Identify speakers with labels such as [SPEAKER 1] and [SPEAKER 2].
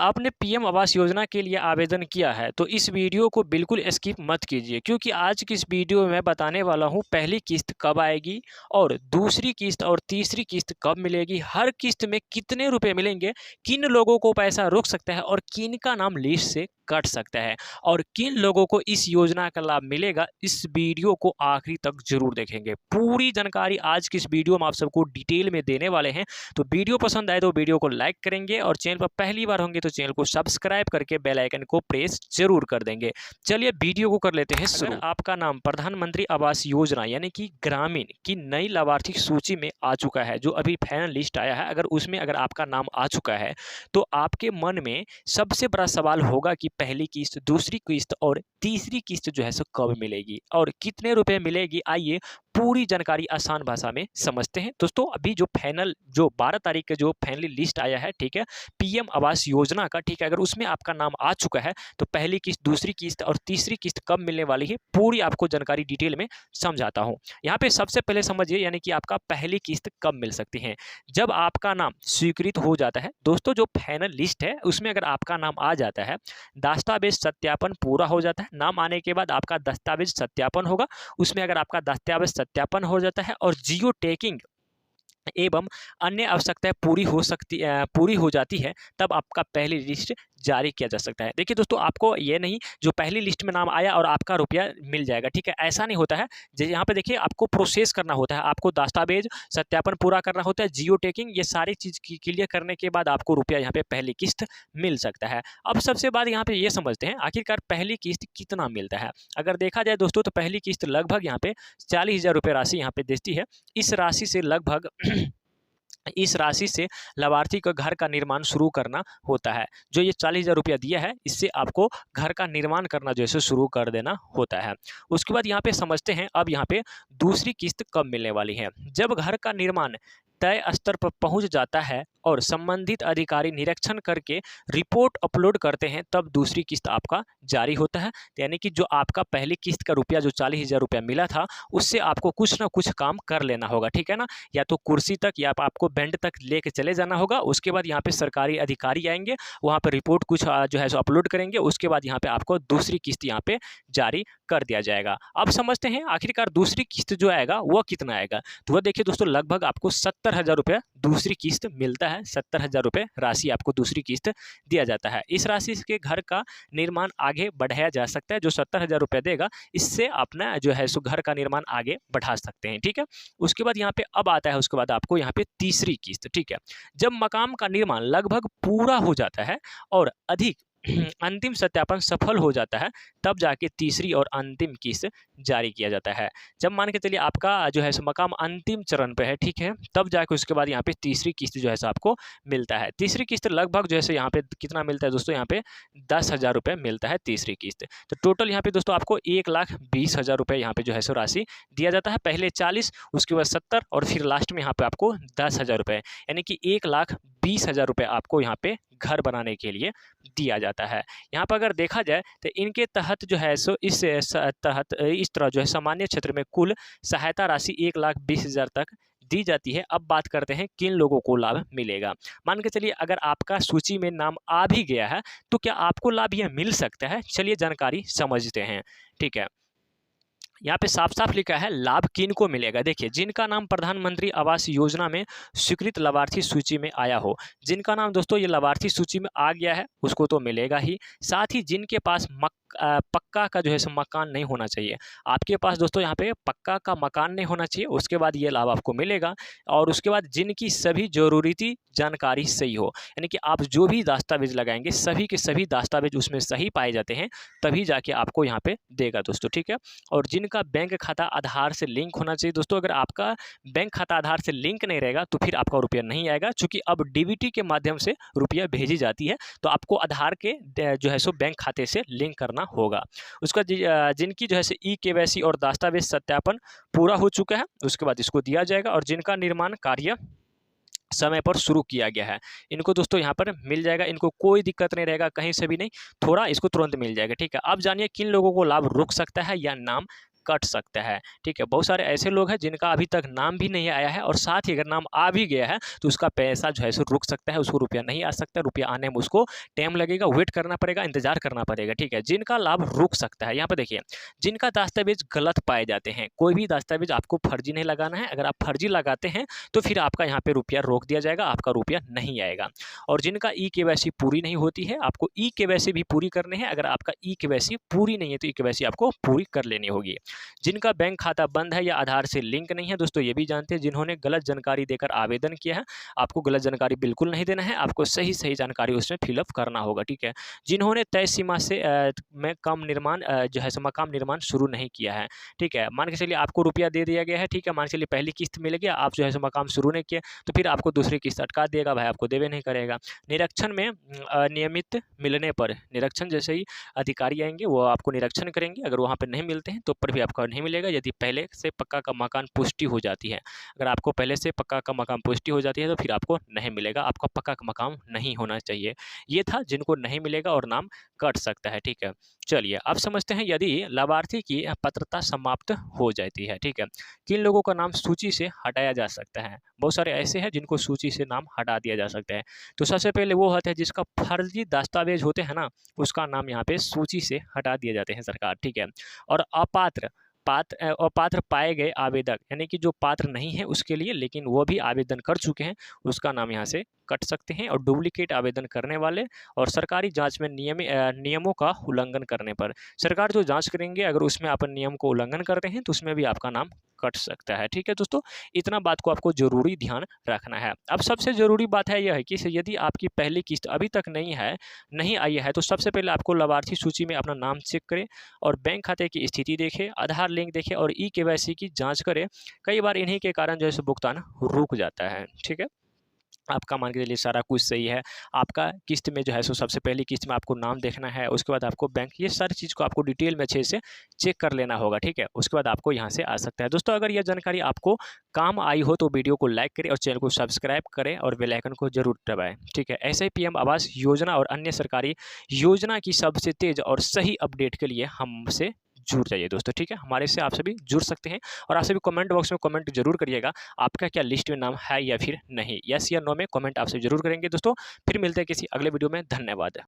[SPEAKER 1] आपने पीएम आवास योजना के लिए आवेदन किया है तो इस वीडियो को बिल्कुल स्किप मत कीजिए, क्योंकि आज की इस वीडियो में मैं बताने वाला हूं पहली किस्त कब आएगी और दूसरी किस्त और तीसरी किस्त कब मिलेगी, हर किस्त में कितने रुपए मिलेंगे, किन लोगों को पैसा रुक सकता है और किन का नाम लिस्ट से कट सकता है और किन लोगों को इस योजना का लाभ मिलेगा। इस वीडियो को आखिरी तक जरूर देखेंगे। पूरी जानकारी आज की इस वीडियो में आप सबको डिटेल में देने वाले हैं। तो वीडियो पसंद आए तो वीडियो को लाइक करेंगे और चैनल पर पहली बार होंगे तो चैनल को सब्सक्राइब करके बेल आइकन को प्रेस जरूर कर देंगे। चलिए वीडियो को कर लेते हैं शुरू। आपका नाम प्रधानमंत्री आवास योजना यानी कि ग्रामीण की नई लाभार्थी सूची में आ चुका है, जो अभी फाइनल लिस्ट आया है, अगर आपका नाम आ चुका है तो आपके मन में सबसे बड़ा सवाल होगा कि पहली किस्त, दूसरी किस्त और तीसरी किस्त जो है सो कब मिलेगी और कितने रुपए मिलेगी। आइए पूरी जानकारी आसान भाषा में समझते हैं। दोस्तों अभी जो 12 तारीख के जो फाइनली लिस्ट आया है, ठीक है, पीएम आवास योजना का, ठीक है, अगर उसमें आपका नाम आ चुका है तो पहली किस्त, दूसरी किस्त और तीसरी किस्त कब मिलने वाली है पूरी आपको जानकारी डिटेल में समझाता हूं। यहाँ पे सबसे पहले समझिए यानी कि आपका पहली किस्त कब मिल सकती है, जब आपका नाम स्वीकृत हो जाता है। दोस्तों जो फाइनल लिस्ट है उसमें अगर आपका नाम आ जाता है, दस्तावेज सत्यापन पूरा हो जाता है, नाम आने के बाद आपका दस्तावेज सत्यापन होगा, उसमें अगर आपका दस्तावेज सत्यापन हो जाता है और जियो टैगिंग एवं अन्य आवश्यकताएं पूरी हो जाती है, तब आपका पहली लिस्ट जारी किया जा सकता है। देखिए दोस्तों, आपको ये नहीं जो पहली लिस्ट में नाम आया और आपका रुपया मिल जाएगा, ठीक है, ऐसा नहीं होता है। यहाँ पे देखिए आपको प्रोसेस करना होता है, आपको दस्तावेज सत्यापन पूरा करना होता है, जियो टैगिंग, ये सारी चीज़ क्लियर करने के बाद आपको रुपया यहाँ पे पहली किस्त मिल सकता है। अब सबसे बाद यहाँ पे ये समझते हैं आखिरकार पहली किस्त कितना मिलता है। अगर देखा जाए दोस्तों तो पहली किस्त लगभग यहाँ पे 40,000 रुपये राशि यहाँ पे देती है। इस राशि से लाभार्थी को घर का निर्माण शुरू करना होता है। जो ये 40,000 रुपया दिया है, इससे आपको घर का निर्माण करना जो है शुरू कर देना होता है। उसके बाद यहाँ पे समझते हैं अब यहाँ पे दूसरी किस्त कब मिलने वाली है। जब घर का निर्माण तय स्तर पर पहुंच जाता है और संबंधित अधिकारी निरीक्षण करके रिपोर्ट अपलोड करते हैं, तब दूसरी किस्त आपका जारी होता है। यानी कि जो आपका पहली किस्त का रुपया जो 40,000 रुपया मिला था, उससे आपको कुछ ना कुछ काम कर लेना होगा, ठीक है ना, या तो कुर्सी तक या आपको बेंड तक लेके चले जाना होगा। उसके बाद यहाँ पे सरकारी अधिकारी आएंगे, वहाँ पे रिपोर्ट कुछ जो है सो अपलोड करेंगे, उसके बाद यहाँ पे आपको दूसरी किस्त यहाँ पे जारी कर दिया जाएगा। अब समझते हैं आखिरकार दूसरी किस्त जो आएगा वह कितना आएगा। तो वह देखिए दोस्तों, लगभग आपको 70,000 रुपया दूसरी किस्त मिलता है। 70,000 रुपये राशि आपको दूसरी किस्त दिया जाता है। इस राशि के घर का निर्माण आगे बढ़ाया जा सकता है। जो 70,000 रुपया देगा, इससे अपना जो है सो घर का निर्माण आगे बढ़ा सकते हैं, ठीक है। उसके बाद यहाँ पे अब आता है, उसके बाद आपको यहाँ पे तीसरी किस्त, ठीक है, जब मकान का निर्माण लगभग पूरा हो जाता है और अधिक अंतिम सत्यापन सफल हो जाता है, तब जाके तीसरी और अंतिम किस्त जारी किया जाता है। जब मान के चलिए आपका जो है सो मकाम अंतिम चरण पे है, ठीक है, तब जाके उसके बाद यहाँ पे तीसरी किस्त जो है सो आपको मिलता है। तीसरी किस्त लगभग जो है सो यहाँ पे कितना मिलता है दोस्तों, यहाँ पे 10,000 रुपये मिलता है तीसरी किस्त। तो टोटल यहाँ पे दोस्तों आपको 1,20,000 रुपये यहाँ पे जो है सो राशि दिया जाता है। पहले 40, उसके बाद 70 और फिर लास्ट में यहाँ पे आपको 10,000 रुपये, यानी कि 1,20,000 रुपये आपको यहाँ पे घर बनाने के लिए दिया जाता है। यहाँ पर अगर देखा जाए तो इनके तहत जो है सो इस तरह जो है सामान्य क्षेत्र में कुल सहायता राशि 1,20,000 तक दी जाती है। अब बात करते हैं किन लोगों को लाभ मिलेगा। मान के चलिए अगर आपका सूची में नाम आ भी गया है तो क्या आपको लाभ यह मिल सकता है। चलिए जानकारी समझते हैं, ठीक है। यहाँ पे साफ साफ लिखा है लाभ किन को मिलेगा। देखिए, जिनका नाम प्रधानमंत्री आवास योजना में स्वीकृत लाभार्थी सूची में आया हो, जिनका नाम दोस्तों ये लाभार्थी सूची में आ गया है उसको तो मिलेगा ही। साथ ही जिनके पास पक्का का जो है सो मकान नहीं होना चाहिए। आपके पास दोस्तों यहाँ पे पक्का का मकान नहीं होना चाहिए, उसके बाद ये लाभ आपको मिलेगा। और उसके बाद जिनकी सभी जरूरी जानकारी सही हो, यानी कि आप जो भी दस्तावेज लगाएंगे सभी के सभी दस्तावेज उसमें सही पाए जाते हैं, तभी जाके आपको यहाँ पे देगा दोस्तों, ठीक है। और जिनका बैंक खाता आधार से लिंक होना चाहिए। दोस्तों अगर आपका बैंक खाता आधार से लिंक नहीं रहेगा तो फिर आपका रुपया नहीं आएगा, चूंकि अब डीबीटी के माध्यम से रुपया भेजी जाती है, तो आपको आधार के जो है सो बैंक खाते से लिंक करना होगा। उसका जिनकी जो है ई-केवाईसी और दस्तावेज सत्यापन पूरा हो चुका है, उसके बाद इसको दिया जाएगा। और जिनका निर्माण कार्य समय पर शुरू किया गया है, इनको दोस्तों यहाँ पर मिल जाएगा। इनको कोई दिक्कत नहीं रहेगा, कहीं से भी नहीं, थोड़ा इसको तुरंत मिल जाएगा, ठीक है। अब जानिए किन लोगों को लाभ रुक सकता है या नाम कट सकता है। ठीक है, बहुत सारे ऐसे लोग हैं जिनका अभी तक नाम भी नहीं आया है और साथ ही अगर नाम आ भी गया है तो उसका पैसा जो है सो रुक सकता है, उसको रुपया नहीं आ सकता, रुपया आने में उसको टाइम लगेगा, वेट करना पड़ेगा, इंतजार करना पड़ेगा। ठीक है, जिनका लाभ रुक सकता है, यहाँ पे देखिए, जिनका दस्तावेज गलत पाए जाते हैं, कोई भी दस्तावेज आपको फर्जी नहीं लगाना है। अगर आप फर्जी लगाते हैं तो फिर आपका यहाँ पे रुपया रोक दिया जाएगा, आपका रुपया नहीं आएगा। और जिनका ई केवाईसी पूरी नहीं होती है, आपको ई केवाईसी भी पूरी करनी है। अगर आपका ई केवाईसी पूरी नहीं है तो ई केवाईसी आपको पूरी कर लेनी होगी। जिनका बैंक खाता बंद है या आधार से लिंक नहीं है, दोस्तों ये भी जानते हैं, जिन्होंने गलत जानकारी देकर आवेदन किया है, आपको गलत जानकारी बिल्कुल नहीं देना है, आपको सही सही जानकारी उसमें फिलअप करना होगा। ठीक है, जिन्होंने तय सीमा से में कम निर्माण जो है मकान निर्माण शुरू नहीं किया है। ठीक है, मान के चलिए आपको रुपया दे दिया गया है। ठीक है, मान के चलिए पहली किस्त मिल गया, आप जो है मकान शुरू नहीं किए तो फिर आपको दूसरी किस्त अटका देगा, भाई आपको देवे नहीं करेगा। निरीक्षण में अनियमित मिलने पर, निरीक्षण जैसे ही अधिकारी आएंगे वो आपको निरीक्षण करेंगे, अगर वहाँ पर नहीं मिलते हैं तो पर भी आपका नहीं मिलेगा। यदि पहले से पक्का का मकान पुष्टि हो जाती है, अगर आपको पहले से पक्का का मकान पुष्टि हो जाती है तो फिर आपको नहीं मिलेगा, आपका पक्का का मकान नहीं होना चाहिए। ये था जिनको नहीं मिलेगा और नाम कट सकता है। ठीक है, चलिए अब समझते हैं यदि लाभार्थी की पात्रता समाप्त हो जाती है। ठीक है, किन लोगों का नाम सूची से हटाया जा सकता है। बहुत सारे ऐसे हैं जिनको सूची से नाम हटा दिया जा सकता है। तो सबसे पहले वो होता है जिसका फर्जी दस्तावेज होते हैं ना, उसका नाम यहाँ पे सूची से हटा दिए जाते हैं सरकार। ठीक है, और अपात्र पाए गए आवेदक, यानी कि जो पात्र नहीं है उसके लिए लेकिन वो भी आवेदन कर चुके हैं, उसका नाम यहाँ से कट सकते हैं। और डुप्लीकेट आवेदन करने वाले और सरकारी जांच में नियमों का उल्लंघन करने पर, सरकार जो जांच करेंगे अगर उसमें अपन नियम को उल्लंघन करते हैं तो उसमें भी आपका नाम कट सकता है। ठीक है दोस्तों, इतना बात को आपको जरूरी ध्यान रखना है। अब सबसे जरूरी बात है यह है कि यदि आपकी पहली किस्त अभी तक नहीं आई है तो सबसे पहले आपको लाभार्थी सूची में अपना नाम चेक करें और बैंक खाते की स्थिति देखें, आधार लिंक देखें और ई केवाईसी की जांच करें। कई बार इन्हीं के कारण जो है भुगतान रुक जाता है। ठीक है, आपका मान के चलिए सारा कुछ सही है, आपका किस्त में जो है सो सबसे पहली किस्त में आपको नाम देखना है, उसके बाद आपको बैंक, ये सारी चीज़ को आपको डिटेल में अच्छे से चेक कर लेना होगा। ठीक है, उसके बाद आपको यहाँ से आ सकता है। दोस्तों अगर यह जानकारी आपको काम आई हो तो वीडियो को लाइक करें और चैनल को सब्सक्राइब करें और बेल आइकन को जरूर दबाएं। ठीक है, ऐसे ही पीएम आवास योजना और अन्य सरकारी योजना की सबसे तेज और सही अपडेट के लिए हमसे जुड़ जाइए दोस्तों। ठीक है, हमारे से आप सभी जुड़ सकते हैं और आप सभी कमेंट बॉक्स में कमेंट जरूर करिएगा, आपका क्या लिस्ट में नाम है या फिर नहीं, यस या नो में कमेंट आपसे जरूर करेंगे दोस्तों। फिर मिलते हैं किसी अगले वीडियो में, धन्यवाद।